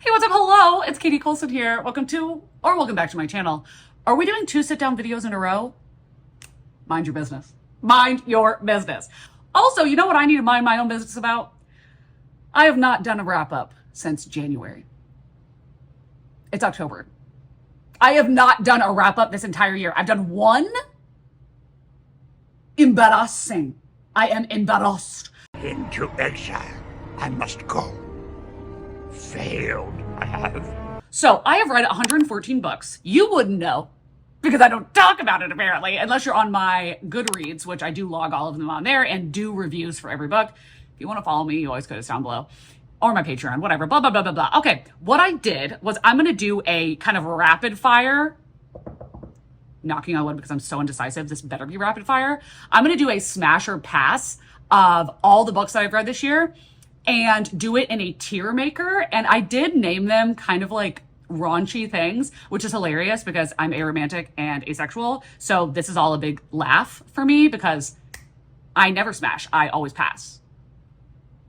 Hey, what's up? Hello, it's Katie Colson here. Welcome back to my channel. Are we doing 2 sit-down videos in a row? Mind your business. Mind your business. Also, you know what I need to mind my own business about? I have not done a wrap-up since January. It's October. I have not done a wrap-up this entire year. I've done one. Embarrassing. I am embarrassed. Into exile. I must go. Failed, I have. So I have read 114 books. You wouldn't know because I don't talk about it apparently, unless you're on my Goodreads, which I do log all of them on there and do reviews for every book. If you want to follow me, you always go to down below, or my Patreon, whatever, blah, blah, blah, blah, blah. Okay, what I did was I'm going to do a kind of rapid fire, knocking on wood because I'm so indecisive. This better be rapid fire. I'm going to do a smash or pass of all the books that I've read this year and do it in a tier maker. And I did name them kind of like raunchy things, which is hilarious because I'm aromantic and asexual. So this is all a big laugh for me because I never smash. I always pass,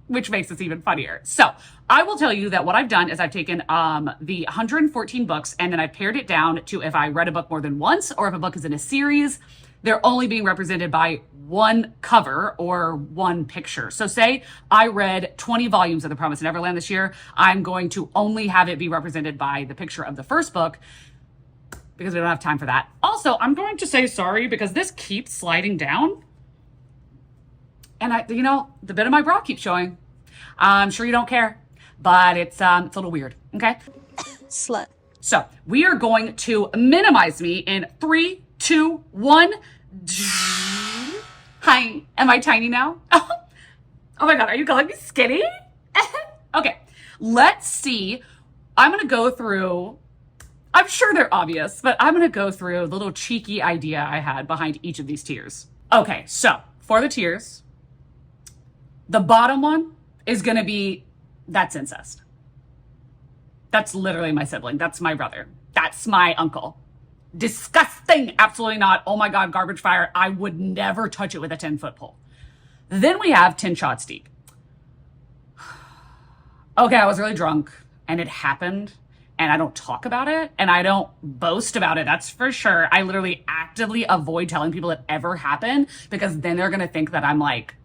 which makes this even funnier. So I will tell you that what I've done is I've taken the 114 books and then I've pared it down to if I read a book more than once or if a book is in a series, they're only being represented by one cover or one picture. So say I read 20 volumes of The Promised Neverland this year, I'm going to only have it be represented by the picture of the first book because we don't have time for that. Also, I'm going to say sorry because this keeps sliding down. And the bit of my bra keeps showing. I'm sure you don't care, but it's a little weird, okay? Slut. So we are going to minimize me in 3, 2, 1. Hi, am I tiny now? Oh my God, are you calling me skinny? Okay, let's see. I'm gonna go through, I'm sure they're obvious, but I'm gonna go through the little cheeky idea I had behind each of these tiers. Okay, so for the tiers, the bottom one is gonna be, that's incest. That's literally my sibling. That's my brother. That's my uncle. Disgusting. Absolutely not. Oh my God, garbage fire. I would never touch it with a 10-foot pole. Then we have 10 shots deep. Okay, I was really drunk and it happened and I don't talk about it and I don't boast about it. That's for sure. I literally actively avoid telling people it ever happened because then they're going to think that I'm like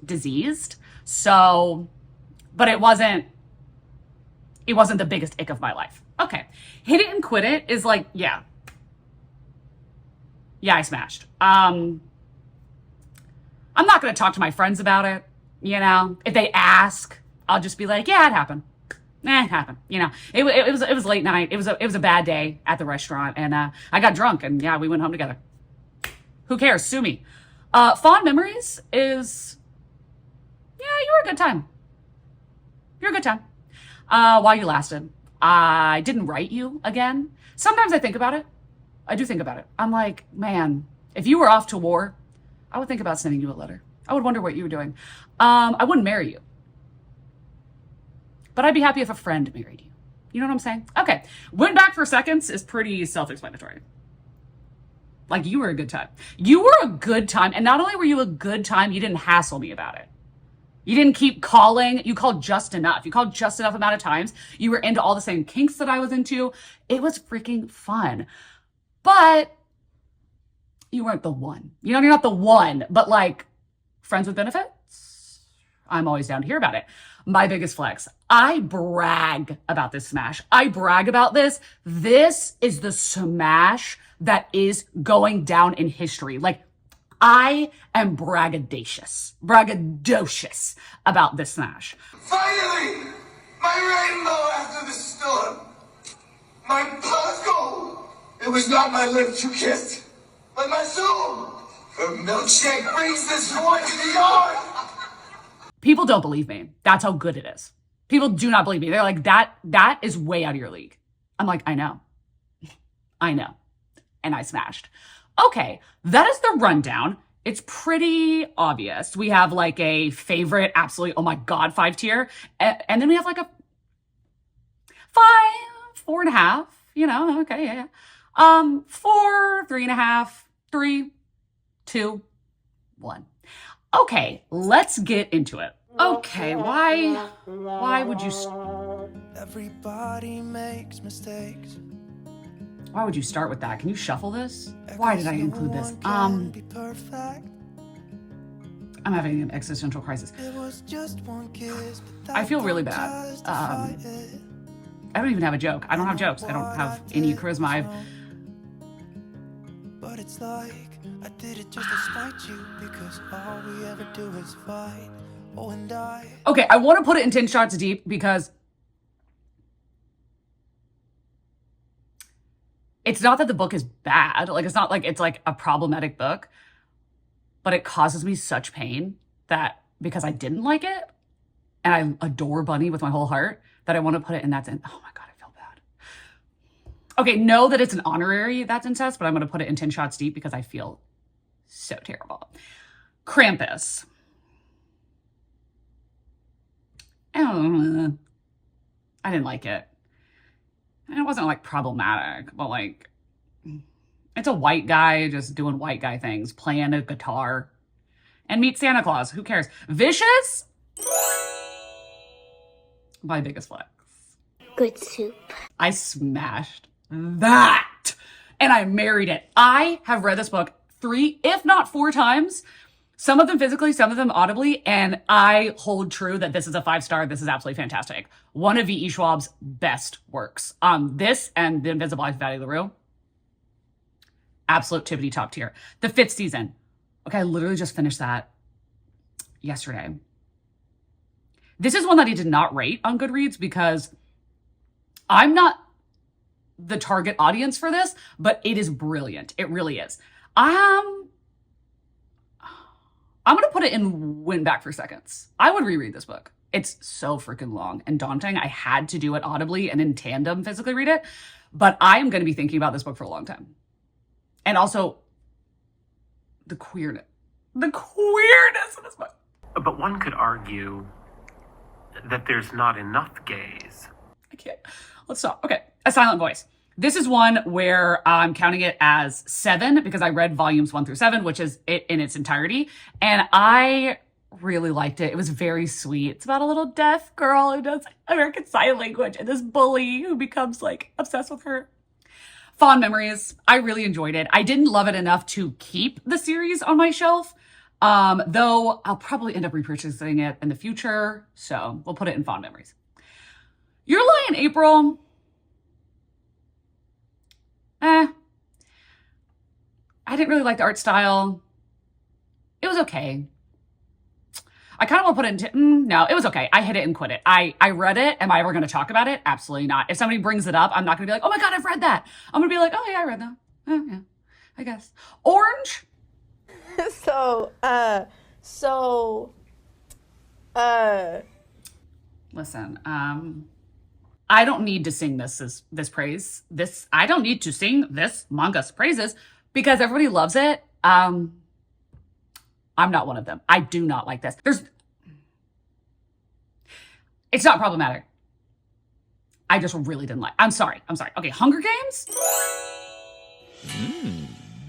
diseased. So, but it wasn't the biggest ick of my life. Okay. Hit it and quit it is like, yeah, I smashed. I'm not going to talk to my friends about it. If they ask, I'll just be like, yeah, it happened. It happened. It was late night. It was a bad day at the restaurant and, I got drunk and yeah, we went home together. Who cares? Sue me. Fond memories is, yeah, you were a good time. You're a good time. While you lasted. I didn't write you again. Sometimes I think about it. I do think about it. I'm like, man, if you were off to war, I would think about sending you a letter. I would wonder what you were doing. I wouldn't marry you. But I'd be happy if a friend married you. You know what I'm saying? Okay. Went back for seconds is pretty self-explanatory. Like, you were a good time. You were a good time. And not only were you a good time, you didn't hassle me about it. You didn't keep calling. You called just enough. You called just enough amount of times. You were into all the same kinks that I was into. It was freaking fun. But you weren't the one. You're not the one, but like friends with benefits. I'm always down to hear about it. My biggest flex. I brag about this smash. I brag about this. This is the smash that is going down in history. Like, I am braggadocious about this smash. Finally, my rainbow after the storm. My pot of gold. It was not my lips you kissed, but my soul. The milkshake brings this boy to the yard. People don't believe me. That's how good it is. People do not believe me. They're like, that is way out of your league. I'm like, I know. And I smashed. Okay, that is the rundown. It's pretty obvious. We have like a favorite, absolutely, oh my God, 5 tier. And then we have like a 5, 4.5, okay, yeah. 4, 3.5, 3, 2, 1. Okay, let's get into it. Okay, why would you... Everybody makes mistakes. Why would you start with that? Can you shuffle this? Why did I include this? I'm having an existential crisis. I feel really bad. I don't even have a joke. I don't have jokes. I don't have any charisma. But it's like I did it just to spite you, because all we ever do is fight. Oh, and okay, I want to put it in 10 shots deep because it's not that the book is bad. Like, it's not like it's like a problematic book, but it causes me such pain that because I didn't like it and I adore Bunny with my whole heart, that I want to put it in that's in. Oh my God, I feel bad. Okay, know that it's an honorary that's incest, but I'm going to put it in 10 shots deep because I feel so terrible. Krampus. I didn't like it. And it wasn't like problematic, but like, it's a white guy just doing white guy things, playing a guitar, and meet Santa Claus. Who cares? Vicious? My biggest flex. Good soup. I smashed that and I married it. I have read this book 3, if not 4 times. Some of them physically, some of them audibly, and I hold true that this is a 5-star. This is absolutely fantastic. One of V.E. Schwab's best works. This and The Invisible Life of Addie LaRue, absolute tippity top tier. The 5th season. Okay, I literally just finished that yesterday. This is one that I did not rate on Goodreads because I'm not the target audience for this, but it is brilliant. It really is. I'm going to put it in Win Back for Seconds. I would reread this book. It's so freaking long and daunting. I had to do it audibly and in tandem physically read it, but I am going to be thinking about this book for a long time. And also the queerness in this book. But one could argue that there's not enough gays. I can't. Let's stop. Okay. A Silent Voice. This is one where I'm counting it as 7 because I read volumes 1 through 7, which is it in its entirety. And I really liked it. It was very sweet. It's about a little deaf girl who does American Sign Language and this bully who becomes like obsessed with her. Fond memories. I really enjoyed it. I didn't love it enough to keep the series on my shelf, though I'll probably end up repurchasing it in the future. So we'll put it in fond memories. Your Lie in April. I didn't really like the art style. It was okay. I kind of want to put it into, no, it was okay. I hit it and quit it. I read it. Am I ever going to talk about it? Absolutely not. If somebody brings it up, I'm not going to be like, oh my God, I've read that. I'm going to be like, oh yeah, I read that. Oh yeah, I guess. Orange. Listen, I don't need to sing this praise. I don't need to sing this manga's praises because everybody loves it. I'm not one of them. I do not like this. It's not problematic. I just really didn't like. I'm sorry. Okay, Hunger Games?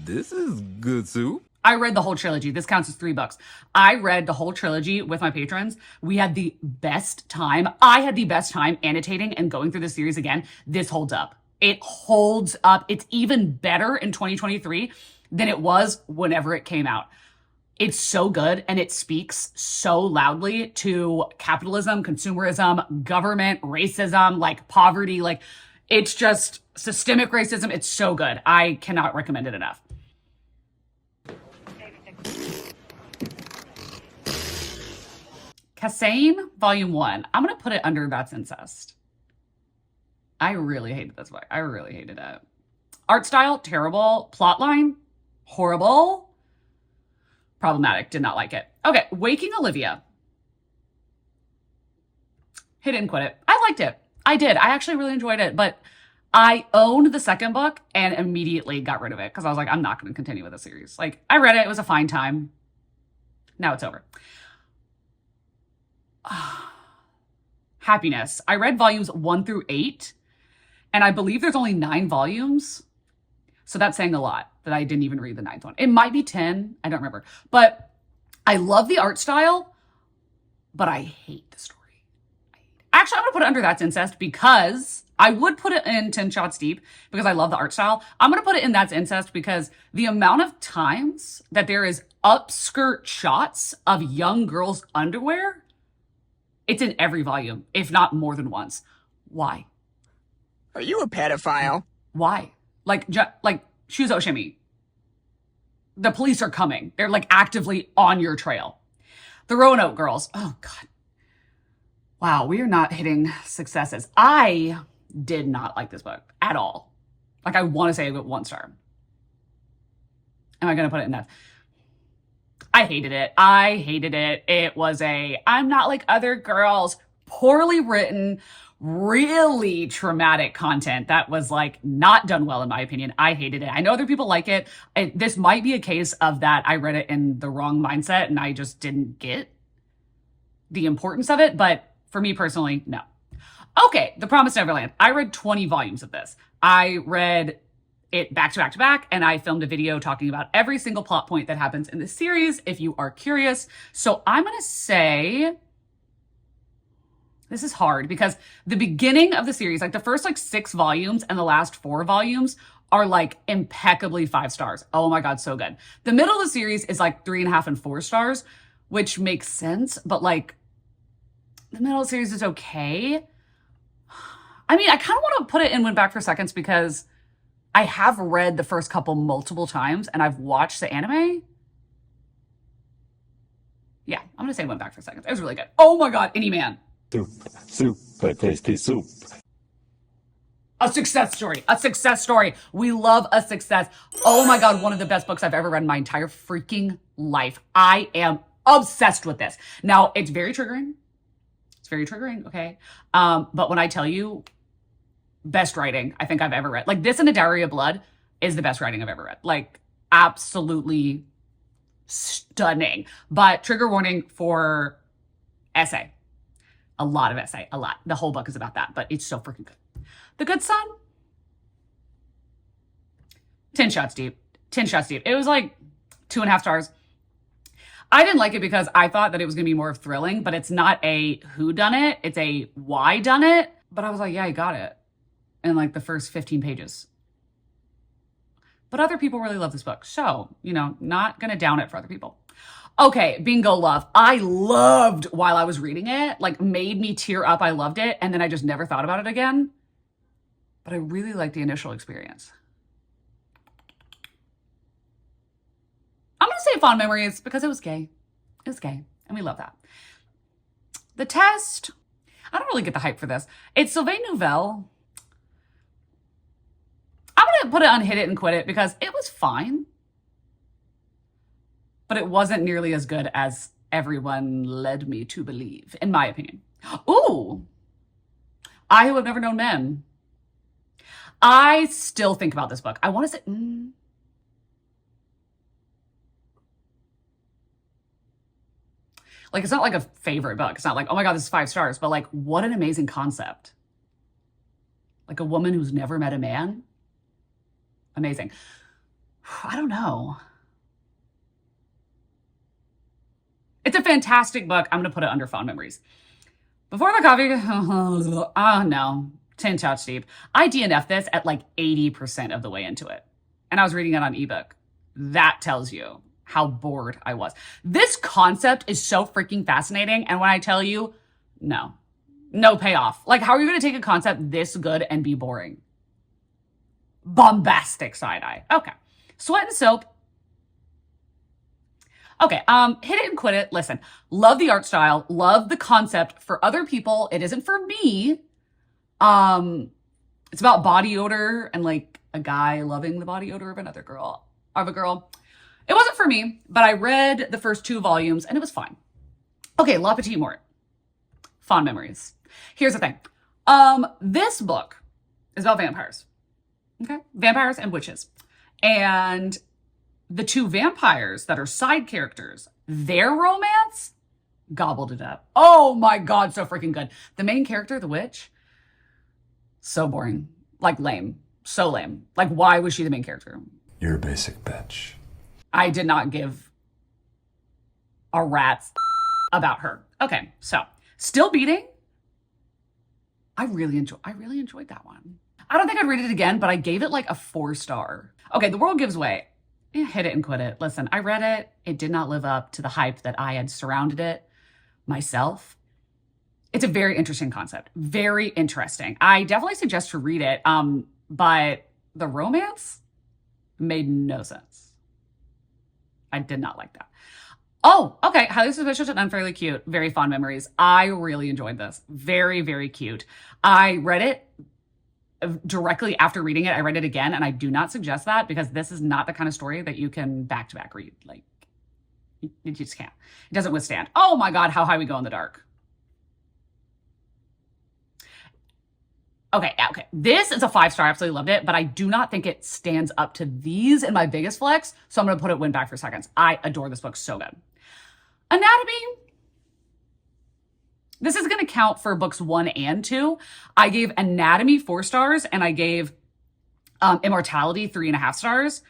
This is good soup. I read the whole trilogy. This counts as $3. I read the whole trilogy with my patrons. We had the best time. I had the best time annotating and going through the series again. This holds up. It holds up. It's even better in 2023 than it was whenever it came out. It's so good and it speaks so loudly to capitalism, consumerism, government, racism, like poverty. Like it's just systemic racism. It's so good. I cannot recommend it enough. Cassane, Volume 1. I'm going to put it under That's Incest. I really hated this book. I really hated it. Art style, terrible. Plotline, horrible. Problematic, did not like it. Okay, Waking Olivia. Hit it and quit it. I liked it. I did. I actually really enjoyed it, but I owned the second book and immediately got rid of it because I was like, I'm not going to continue with the series. Like, I read it. It was a fine time. Now it's over. Happiness. I read volumes 1 through 8, and I believe there's only 9 volumes. So that's saying a lot that I didn't even read the 9th one. It might be 10. I don't remember. But I love the art style, but I hate the story. I hate it. Actually, I'm going to put it under That's Incest because I would put it in 10 Shots Deep because I love the art style. I'm going to put it in That's Incest because the amount of times that there is upskirt shots of young girls' underwear, it's in every volume, if not more than once. Why? Are you a pedophile? Why? Like Shuzo Shimmy. The police are coming. They're like actively on your trail. The Roanoke girls. Oh, God. Wow, we are not hitting successes. I did not like this book at all. Like, I want to say 1 star. Am I going to put it in that? I hated it. It was I'm not like other girls. Poorly written, really traumatic content that was like not done well, in my opinion. I hated it. I know other people like it. This might be a case of that I read it in the wrong mindset and I just didn't get the importance of it, but for me personally, no. Okay, The Promised Neverland. I read 20 volumes of this. I read it back to back to back, and I filmed a video talking about every single plot point that happens in this series, if you are curious. So I'm going to say, this is hard because the beginning of the series, like the first 6 volumes and the last 4 volumes are like impeccably 5 stars. Oh my God, so good. The middle of the series is like 3.5 and 4 stars, which makes sense, but like, the middle of the series is okay. I mean, I kind of want to put it in Went Back for Seconds because I have read the first couple multiple times and I've watched the anime. Yeah, I'm going to say Went Back for Seconds. It was really good. Oh my God, Any Man. Soup, super tasty soup. A success story. We love a success. Oh my God, one of the best books I've ever read in my entire freaking life. I am obsessed with this. Now, it's very triggering. Okay? But when I tell you, best writing I think I've ever read. Like, this and A Dowry of Blood is the best writing I've ever read. Like, absolutely stunning. But trigger warning for essay. A lot of essay. A lot. The whole book is about that, but it's so freaking good. The Good Son. 10 Shots Deep. It was like 2.5 stars. I didn't like it because I thought that it was going to be more of thrilling, but it's not a whodunit. It's a why done it. But I was like, yeah, you got it in like the first 15 pages. But other people really love this book. So, not going to down it for other people. Okay, Bingo Love. I loved while I was reading it, like made me tear up. I loved it. And then I just never thought about it again. But I really liked the initial experience. I'm going to say Fond Memories because it was gay. And we love that. The Test. I don't really get the hype for this. It's Sylvain Nouvelle. I'm going to put it on Hit It and Quit It because it was fine. But it wasn't nearly as good as everyone led me to believe, in my opinion. Ooh. I Who Have Never Known Men. I still think about this book. I want to say... Like, it's not like a favorite book. It's not like, oh my God, this is 5 stars. But like, what an amazing concept. Like a woman who's never met a man. Amazing. I don't know. It's a fantastic book. I'm going to put it under Fond Memories. Before the coffee, no. 10 Shots Deep. I DNF'd this at like 80% of the way into it. And I was reading it on ebook. That tells you how bored I was. This concept is so freaking fascinating. And when I tell you, no payoff. Like, how are you going to take a concept this good and be boring? Bombastic side eye. Okay. Sweat and Soap. Okay. Hit It and Quit It. Listen, love the art style. Love the concept. For other people, it isn't for me. It's about body odor and like a guy loving the body odor of a girl. It wasn't for me, but I read the first 2 volumes and it was fine. Okay, La Petite Mort. Fond Memories. Here's the thing. This book is about vampires. Okay? Vampires and witches. And the 2 vampires that are side characters, their romance, gobbled it up. Oh my God, so freaking good. The main character, the witch, so boring. Like lame. So lame. Like, why was she the main character? You're a basic bitch. I did not give a rat's about her. Okay, so Still Beating. I really enjoyed that one. I don't think I'd read it again, but I gave it like a 4-star. Okay, The World Gives Way. Hit it and quit it. Listen, I read it. It did not live up to the hype that I had surrounded it myself. It's a very interesting concept. Very interesting. I definitely suggest to read it, but the romance made no sense. I did not like that. Oh, okay. Highly Suspicious and Unfairly Cute. Very fond memories. I really enjoyed this. Very, very cute. I read it directly after reading it. I read it again, and I do not suggest that because this is not the kind of story that you can back-to-back read. Like, you just can't. It doesn't withstand. Oh my God, How High We Go in the Dark. Okay. This is a 5-star. I absolutely loved it, but I do not think it stands up to these in my biggest flex, so I'm going to put it win back for seconds. I adore this book so good. Anatomy. This is going to count for books 1 and 2. I gave Anatomy 4 stars, and I gave Immortality 3.5 stars.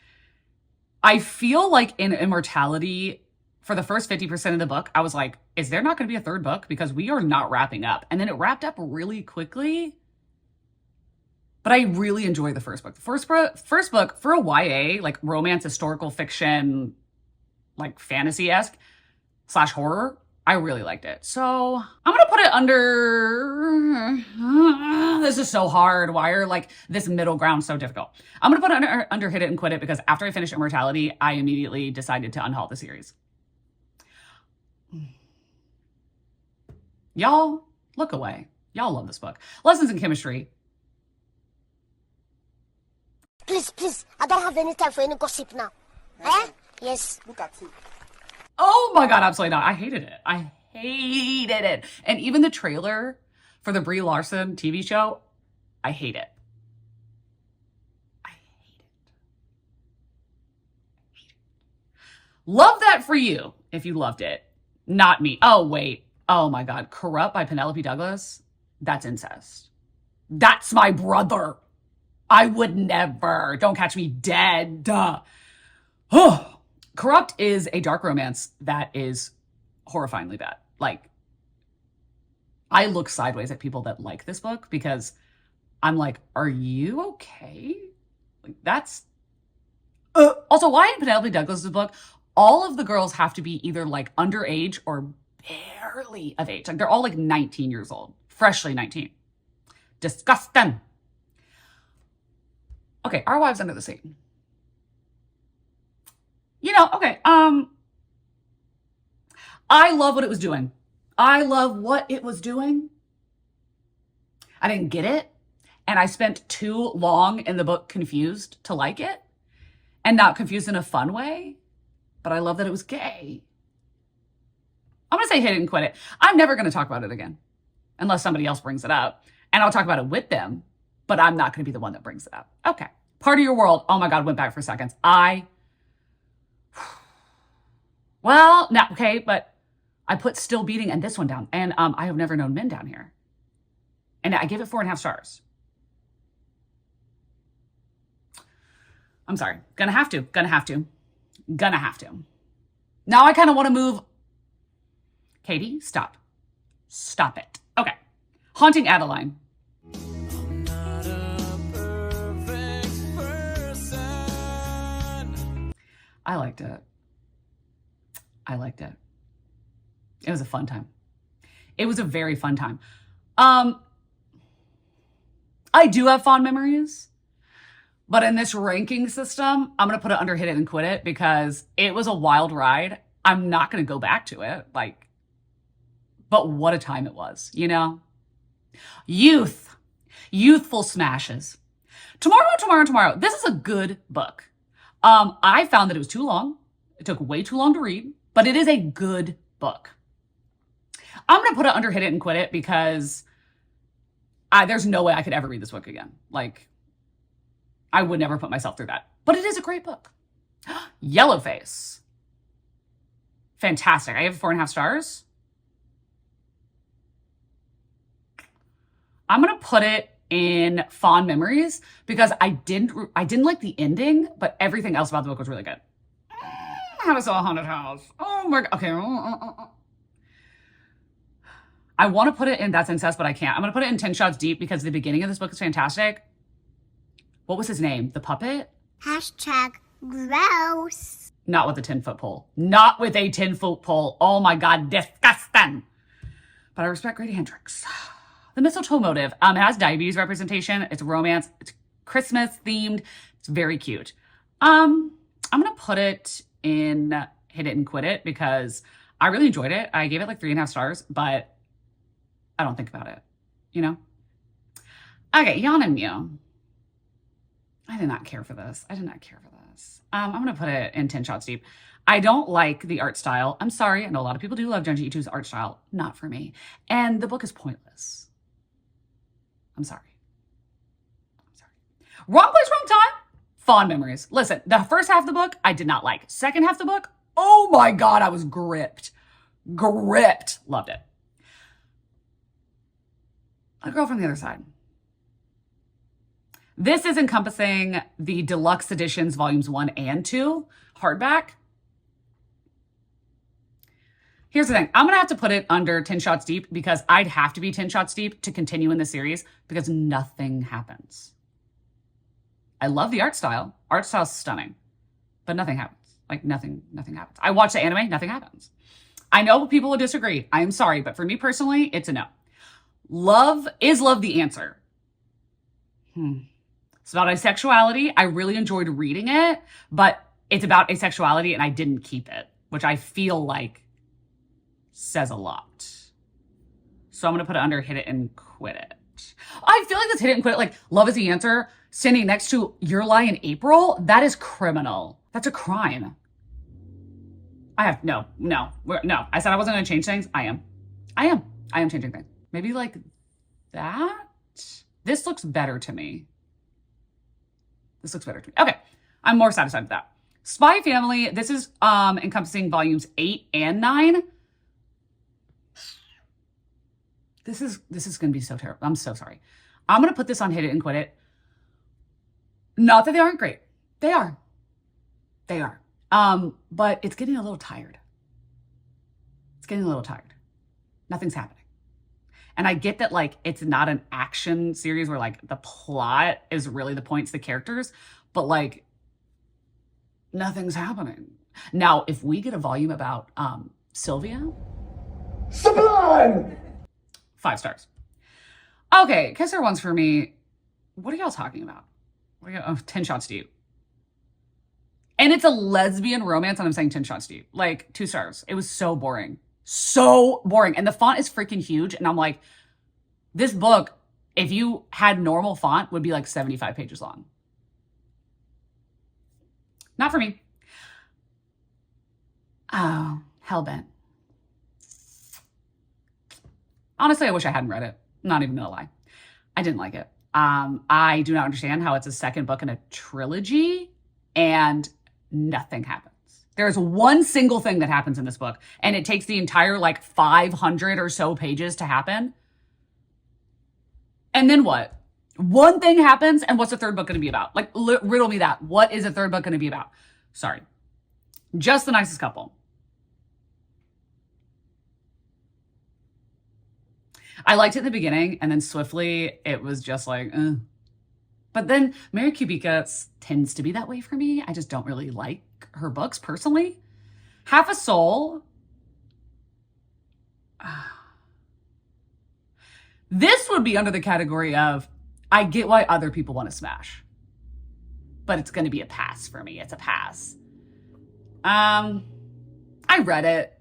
I feel like in Immortality, for the first 50% of the book, I was like, is there not going to be a third book? Because we are not wrapping up. And then it wrapped up really quickly. But I really enjoyed the first book. The first book for a YA, like romance, historical fiction, like fantasy-esque / horror, I really liked it. So I'm going to put it under, this is so hard. Why are like this middle ground so difficult? I'm going to put it under Hit It and Quit It because after I finished Immortality, I immediately decided to unhaul the series. Y'all, look away. Y'all love this book. Lessons in Chemistry. Please, I don't have any time for any gossip now. Eh? Yes. Look at it. Oh my God, absolutely not. I hated it. I hated it. And even the trailer for the Brie Larson TV show, I hate it. I hate it. Love that for you if you loved it. Not me. Oh, wait. Oh my God. Corrupt by Penelope Douglas. That's incest. That's my brother. I would never. Don't catch me dead. Duh. Oh. Corrupt is a dark romance that is horrifyingly bad. Like, I look sideways at people that like this book because I'm like, are you okay? Like, that's... Also, why in Penelope Douglas's book, all of the girls have to be either like underage or barely of age. Like, they're all like 19 years old. Freshly 19. Disgusting. Okay, Our Wives Under the Sea. You know, okay, I love what it was doing. I love what it was doing. I didn't get it. And I spent too long in the book confused to like it. And not confused in a fun way. But I love that it was gay. I'm going to say Hit It and Quit It. I'm never going to talk about it again. Unless somebody else brings it up. And I'll talk about it with them. But I'm not going to be the one that brings it up. Okay. Part of Your World. Oh my God, went back for seconds. Well, no, okay, but I put Still Beating and this one down. And I Have Never Known Men down here. And I gave it 4.5 stars. I'm sorry. Gonna have to. Now I kind of want to move. Katie, stop. Stop it. Okay. Haunting Adeline. I'm not a perfect person. I liked it. It was a fun time. It was a very fun time. I do have fond memories, but in this ranking system, I'm going to put it under Hit It and Quit It because it was a wild ride. I'm not going to go back to it. Like, but what a time it was, you know? Youthful smashes. Tomorrow. This is a good book. I found that it was too long. It took way too long to read, but it is a good book. I'm going to put it under Hit It and Quit It because there's no way I could ever read this book again. Like, I would never put myself through that. But it is a great book. Yellowface. Fantastic. I have 4.5 stars. I'm going to put it in fond memories because I didn't like the ending, but everything else about the book was really good. How to Sell a Haunted House. Oh my God. Okay. I want to put it in That's Incest, but I can't. I'm going to put it in 10 Shots Deep because the beginning of this book is fantastic. What was his name? The puppet? Hashtag gross. Not with a 10-foot pole. Not with a 10-foot pole. Oh my God, disgusting. But I respect Grady Hendrix. The mistletoe motive. It has diabetes representation. It's romance. It's Christmas themed. It's very cute. I'm going to put it in Hit It and Quit It because I really enjoyed it. I gave it like 3.5 stars, but I don't think about it, you know? Okay, Yan and Mew. I did not care for this. I'm going to put it in 10 Shots Deep. I don't like the art style. I'm sorry. I know a lot of people do love Junji Ito's art style. Not for me. And the book is pointless. I'm sorry. Wrong place, wrong time. Fond memories. Listen, the first half of the book, I did not like. Second half of the book, oh my God, I was gripped. Loved it. A Girl from the Other Side. This is encompassing the deluxe editions, volumes 1 and 2, hardback. Here's the thing. I'm going to have to put it under 10 Shots Deep because I'd have to be 10 Shots Deep to continue in the series because nothing happens. I love the art style. Art style's stunning, but nothing happens. Like nothing happens. I watch the anime, nothing happens. I know people will disagree. I am sorry, but for me personally, it's a no. Is love the answer? It's about asexuality. I really enjoyed reading it, but it's about asexuality and I didn't keep it, which I feel like says a lot. So I'm going to put it under Hit It and Quit It. I feel like this Hit It and Quit It, like Love is the Answer, standing next to Your Lie in April, that is criminal. That's a crime. No. I said I wasn't going to change things. I am changing things. Maybe like that. This looks better to me. Okay. I'm more satisfied with that. Spy Family. This is encompassing volumes 8 and 9. This is going to be so terrible. I'm so sorry. I'm going to put this on Hit It and Quit It. Not that they aren't great. They are. But it's getting a little tired. Nothing's happening. And I get that, like, it's not an action series where, like, the plot is really the points, the characters, but, like, nothing's happening. Now, if we get a volume about Sylvia. Sublime! 5 stars. Okay, Kiss Her Once for me. What are y'all talking about? 10 Shots Deep. And it's a lesbian romance, and I'm saying 10 Shots Deep. Like, 2 stars. It was so boring. And the font is freaking huge. And I'm like, this book, if you had normal font, would be like 75 pages long. Not for me. Oh, Hellbent. Honestly, I wish I hadn't read it. Not even gonna lie. I didn't like it. I do not understand how it's a second book in a trilogy and nothing happens. There's one single thing that happens in this book, and it takes the entire like 500 or so pages to happen. And then what? One thing happens, and what's the third book going to be about? Like, riddle me that. What is the third book going to be about? Sorry. Just the Nicest Couple. I liked it in the beginning, and then swiftly, it was just like, But then Mary Kubica tends to be that way for me. I just don't really like her books personally. Half a Soul. This would be under the category of, I get why other people want to smash, but it's going to be a pass for me. It's a pass. I read it.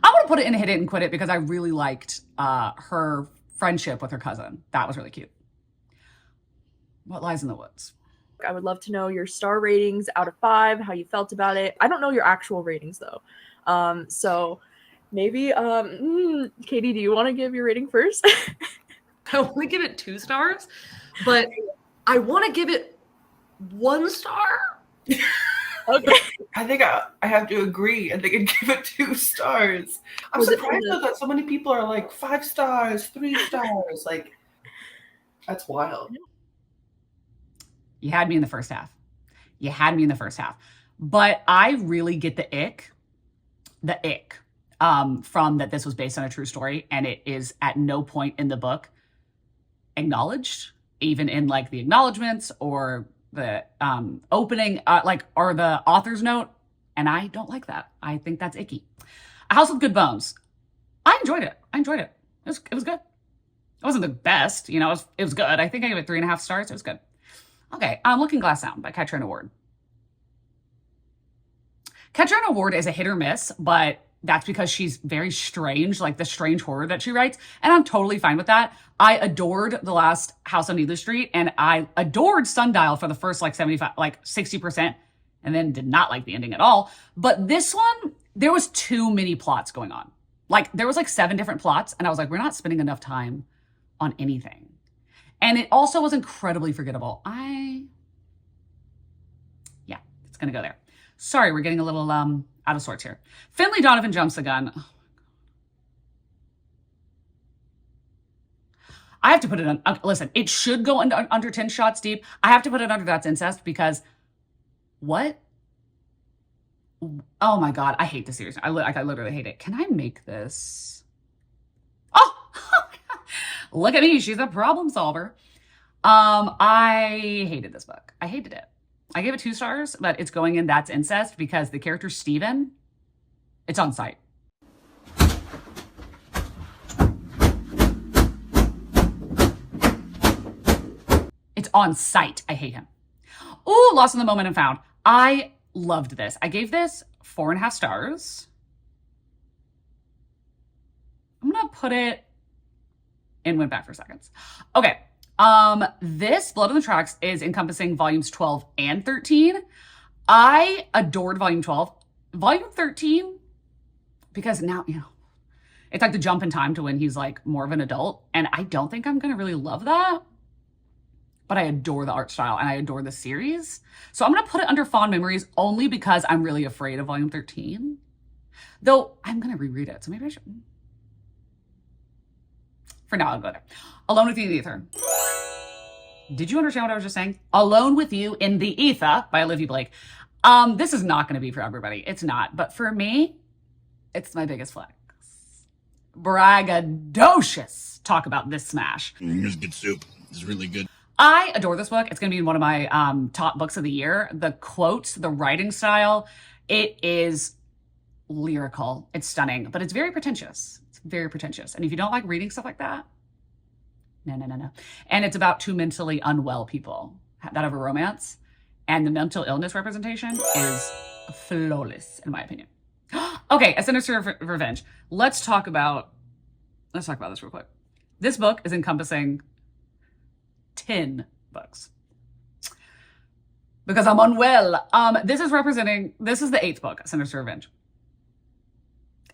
I'm going to put it in Hit It and Quit It because I really liked her friendship with her cousin. That was really cute. What Lies in the Woods? I would love to know your star ratings out of 5, how you felt about it. I don't know your actual ratings though. So maybe, Katie, do you want to give your rating first? I want to give it 2 stars, but I want to give it 1 star. Okay. I think I have to agree. I think I'd give it 2 stars. I'm surprised though that so many people are like 5 stars, 3 stars. Like, that's wild. You had me in the first half. But I really get the ick from that this was based on a true story, and it is at no point in the book acknowledged, even in like the acknowledgments or the opening, or the author's note. And I don't like that. I think that's icky. A House with Good Bones. I enjoyed it. It was good. It wasn't the best, it was good. I think I gave it 3.5 stars. It was good. Okay, Looking Glass Down by Katrina Ward. Katrina Ward is a hit or miss, but that's because she's very strange, like the strange horror that she writes. And I'm totally fine with that. I adored The Last House on Needley Street, and I adored Sundial for the first 60%, and then did not like the ending at all. But this one, there was too many plots going on. There was 7 different plots, and I was like, we're not spending enough time on anything. And it also was incredibly forgettable. It's gonna go there. Sorry, we're getting a little out of sorts here. Finley Donovan Jumps the Gun. Oh, I have to put it on, listen, it should go under 10 shots deep. I have to put it under That's Incest because what? Oh my God, I hate this series. I literally hate it. Can I make this? Oh, look at me. She's a problem solver. I hated this book. I hated it. I gave it 2 stars, but it's going in That's Incest because the character Steven, it's on site. It's on site. I hate him. Ooh, Lost in the Moment and Found. I loved this. I gave this 4.5 stars. I'm going to put it in Went Back for Seconds. Okay. This Blood on the Tracks is encompassing volumes 12 and 13. I adored volume 12. Volume 13, because now, it's like the jump in time to when he's more of an adult. And I don't think I'm going to really love that. But I adore the art style and I adore the series. So I'm going to put it under Fond Memories only because I'm really afraid of volume 13. Though I'm going to reread it. So maybe I should. For now, I'll go there. Alone with You in the Ether. Did you understand what I was just saying? Alone with You in the Ether by Olivia Blake. This is not going to be for everybody. It's not. But for me, it's my biggest flex. Braggadocious. Talk about this smash. Here's good soup. It's really good. I adore this book. It's going to be one of my top books of the year. The quotes, the writing style, it is lyrical. It's stunning, but it's very pretentious. It's very pretentious. And if you don't like reading stuff like that, no. And it's about 2 mentally unwell people that have a romance. And the mental illness representation is flawless, in my opinion. Okay, A Sinister Revenge. Let's talk about this real quick. This book is encompassing 10 books. Because I'm unwell. This is the 8th book, Sinister Revenge.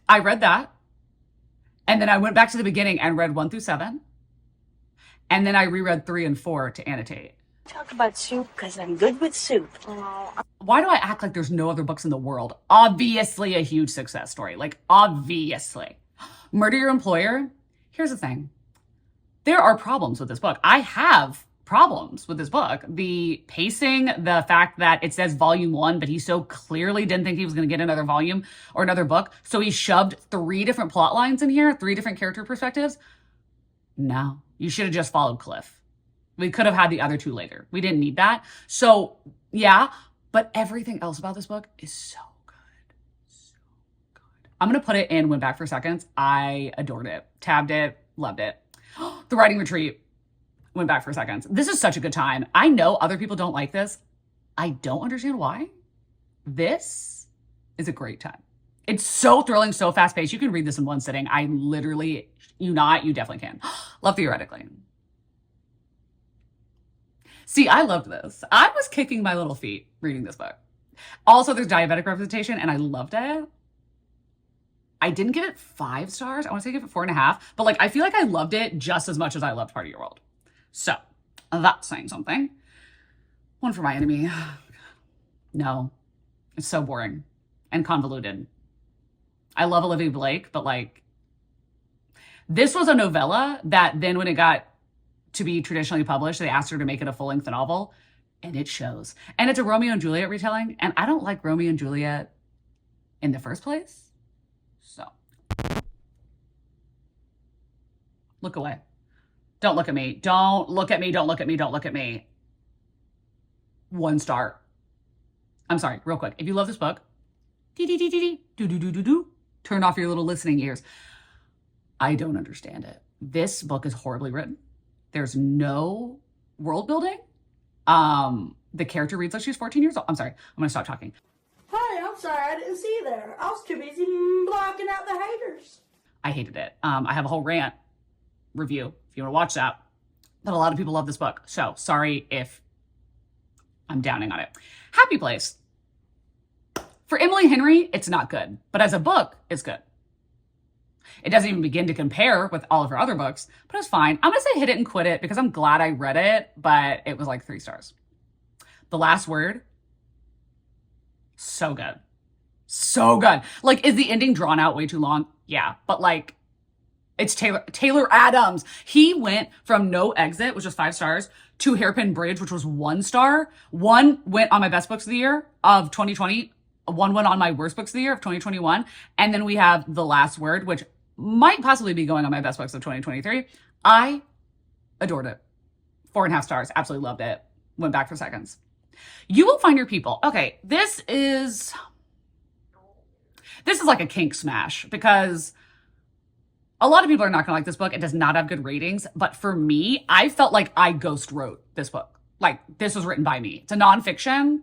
I read that. And then I went back to the beginning and read 1 through 7. And then I reread 3 and 4 to annotate. Talk about soup because I'm good with soup. Why do I act like there's no other books in the world? Obviously a huge success story. Obviously. Murder Your Employer. Here's the thing. There are problems with this book. I have problems with this book. The pacing, the fact that it says volume 1, but he so clearly didn't think he was going to get another volume or another book. So he shoved 3 different plot lines in here, 3 different character perspectives. No, you should have just followed Cliff. We could have had the other 2 later. We didn't need that. So yeah, but everything else about this book is so good. So good. I'm going to put it in Went Back for Seconds. I adored it. Tabbed it. Loved it. The Writing Retreat. Went Back for Seconds. This is such a good time. I know other people don't like this. I don't understand why. This is a great time. It's so thrilling, so fast-paced. You can read this in one sitting. I literally, you definitely can. Love Theoretically. See, I loved this. I was kicking my little feet reading this book. Also, there's diabetic representation, and I loved it. I didn't give it 5 stars. I want to say I give it 4.5. But I feel like I loved it just as much as I loved Part of Your World. So, that's saying something. One for My Enemy. No. It's so boring and convoluted. I love Olivia Blake, but this was a novella that then when it got to be traditionally published, they asked her to make it a full-length novel, and it shows. And it's a Romeo and Juliet retelling, and I don't like Romeo and Juliet in the first place. So, Look away. Don't look at me. Don't look at me. Don't look at me. Don't look at me. 1 star. I'm sorry, real quick. If you love this book, turn off your little listening ears. I don't understand it. This book is horribly written. There's no world building. The character reads like she's 14 years old. I'm sorry. I'm going to stop talking. Hey, I'm sorry. I didn't see you there. I was too busy blocking out the haters. I hated it. I have a whole rant review if you want to watch that. But a lot of people love this book. So sorry if I'm downing on it. Happy Place. For Emily Henry, it's not good. But as a book, it's good. It doesn't even begin to compare with all of her other books, but it's fine. I'm going to say hit it and quit it because I'm glad I read it, but it was like 3 stars. The Last Word, so good. So good. Like, is the ending drawn out way too long? Yeah, but like, it's Taylor Adams. He went from No Exit, which was 5 stars, to Hairpin Bridge, which was 1 star. 1 went on my best books of the year of 2020. 1 went on my worst books of the year of 2021. And then we have The Last Word, which might possibly be going on my best books of 2023. I adored it. 4.5 stars. Absolutely loved it. Went back for seconds. You Will Find Your People. Okay, this is like a kink smash because a lot of people are not going to like this book. It does not have good ratings. But for me, I felt like I ghost wrote this book. Like, this was written by me. It's a nonfiction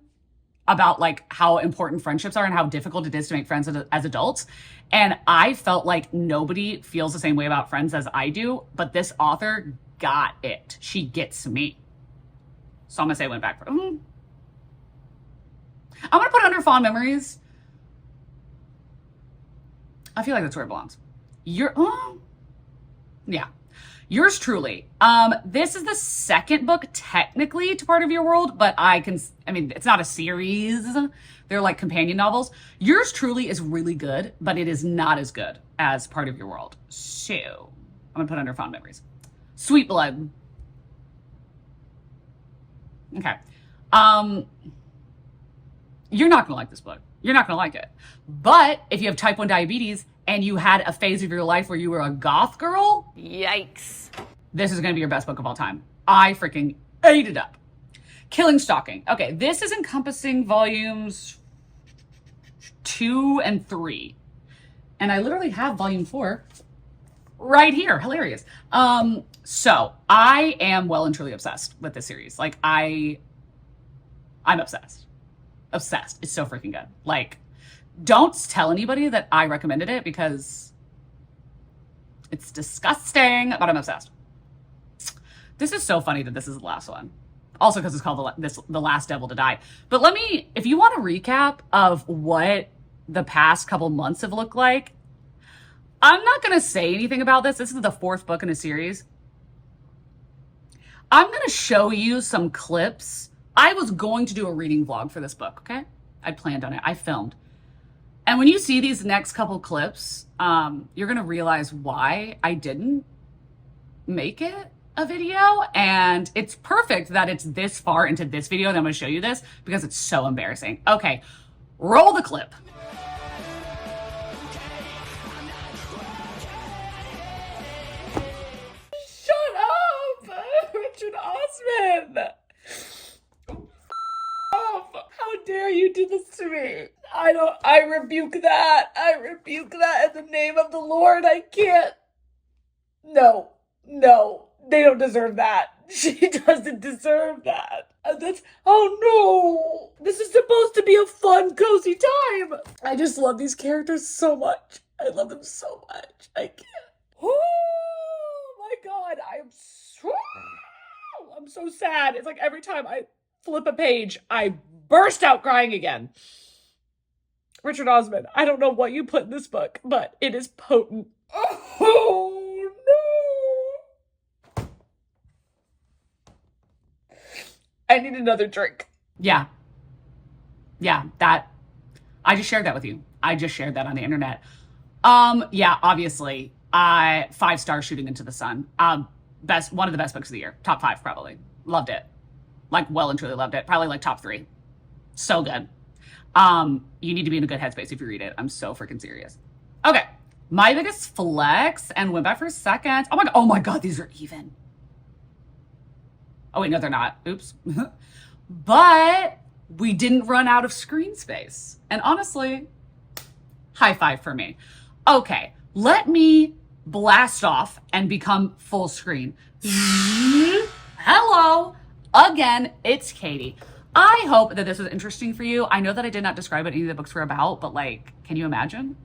about like how important friendships are and how difficult it is to make friends as adults. And I felt like nobody feels the same way about friends as I do, but this author got it. She gets me. So I'm gonna say it went back for, I'm gonna put it under fond memories. I feel like that's where it belongs. Yeah. Yours truly. This is the second book technically to Part of Your World, but I mean, it's not a series. They're like companion novels. Yours truly is really good, but it is not as good as Part of Your World. So I'm gonna put under fond memories. Sweet Blood. Okay. You're not gonna like this book. You're not gonna like it. But if you have type 1 diabetes and you had a phase of your life where you were a goth girl, yikes. This is gonna be your best book of all time. I freaking ate it up. Killing Stalking. Okay, this is encompassing volumes 2 and 3. And I literally have volume 4 right here. Hilarious. So I am well and truly obsessed with this series. Like, I'm obsessed. Obsessed. It's so freaking good. Like, don't tell anybody that I recommended it because it's disgusting, but I'm obsessed. This is so funny that this is the last one. Also because it's called The Last Devil to Die. But if you want a recap of what the past couple months have looked like, I'm not going to say anything about this. This is the 4th book in a series. I'm going to show you some clips. I was going to do a reading vlog for this book, okay? I planned on it. I filmed. And when you see these next couple clips, you're going to realize why I didn't make it a video. And it's perfect that it's this far into this video that I'm going to show you this because it's so embarrassing. Okay, roll the clip. Shut up, Richard Osman. How dare you do this to me? I rebuke that. I rebuke that in the name of the Lord. I can't. No, they don't deserve that. She doesn't deserve that. Oh no. This is supposed to be a fun, cozy time. I just love these characters so much. I love them so much. I can't. Oh my God. I'm so sad. It's like every time I flip a page, I burst out crying again. Richard Osman, I don't know what you put in this book, but it is potent. Oh no! I need another drink. Yeah, that. I just shared that with you. I just shared that on the internet. Yeah, obviously, 5 stars Shooting Into the Sun. One of the best books of the year. Top 5 probably. Loved it. Like, well and truly loved it. Probably like top 3. So good. You need to be in a good headspace if you read it. I'm so freaking serious. Okay. My biggest flex and went back for second. Oh my God, these are even. Oh wait, no, they're not. Oops. But we didn't run out of screen space. And honestly, high five for me. Okay, let me blast off and become full screen. Hello, again, it's Katie. I hope that this was interesting for you. I know that I did not describe what any of the books were about, but like, can you imagine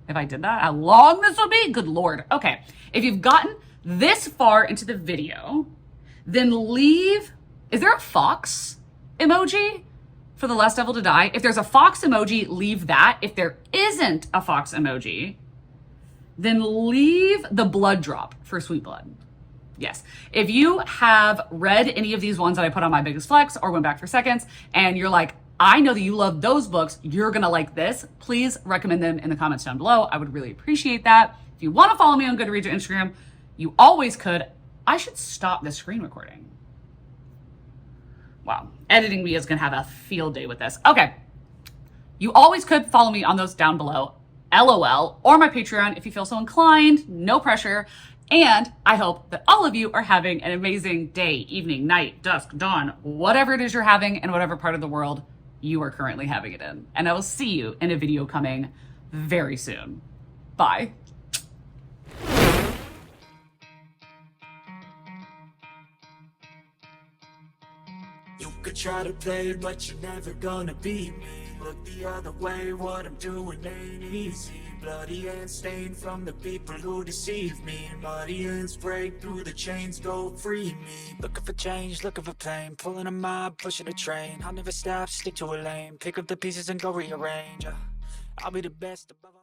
if I did that? How long this would be? Good Lord. Okay, if you've gotten this far into the video, then leave, is there a fox emoji for the last devil to die? If there's a fox emoji, leave that. If there isn't a fox emoji, then leave the blood drop for Sweet Blood. Yes. If you have read any of these ones that I put on my biggest flex or went back for seconds, and you're like, I know that you love those books, you're gonna like this, please recommend them in the comments down below. I would really appreciate that. If you want to follow me on Goodreads or Instagram, you always could. I should stop the screen recording. Wow, editing me is gonna have a field day with this. Okay, you always could follow me on those down below, LOL, or my Patreon if you feel so inclined, no pressure. And I hope that all of you are having an amazing day, evening, night, dusk, dawn, whatever it is you're having in whatever part of the world you are currently having it in. And I will see you in a video coming very soon. Bye. You could try to play it, but you're never gonna beat me. Look the other way, what I'm doing ain't easy. Bloody hands stained from the people who deceive me. Muddy hands break through the chains, go free me. Looking for change, looking for pain. Pulling a mob, pushing a train. I'll never stop, stick to a lane. Pick up the pieces and go rearrange. I'll be the best above all.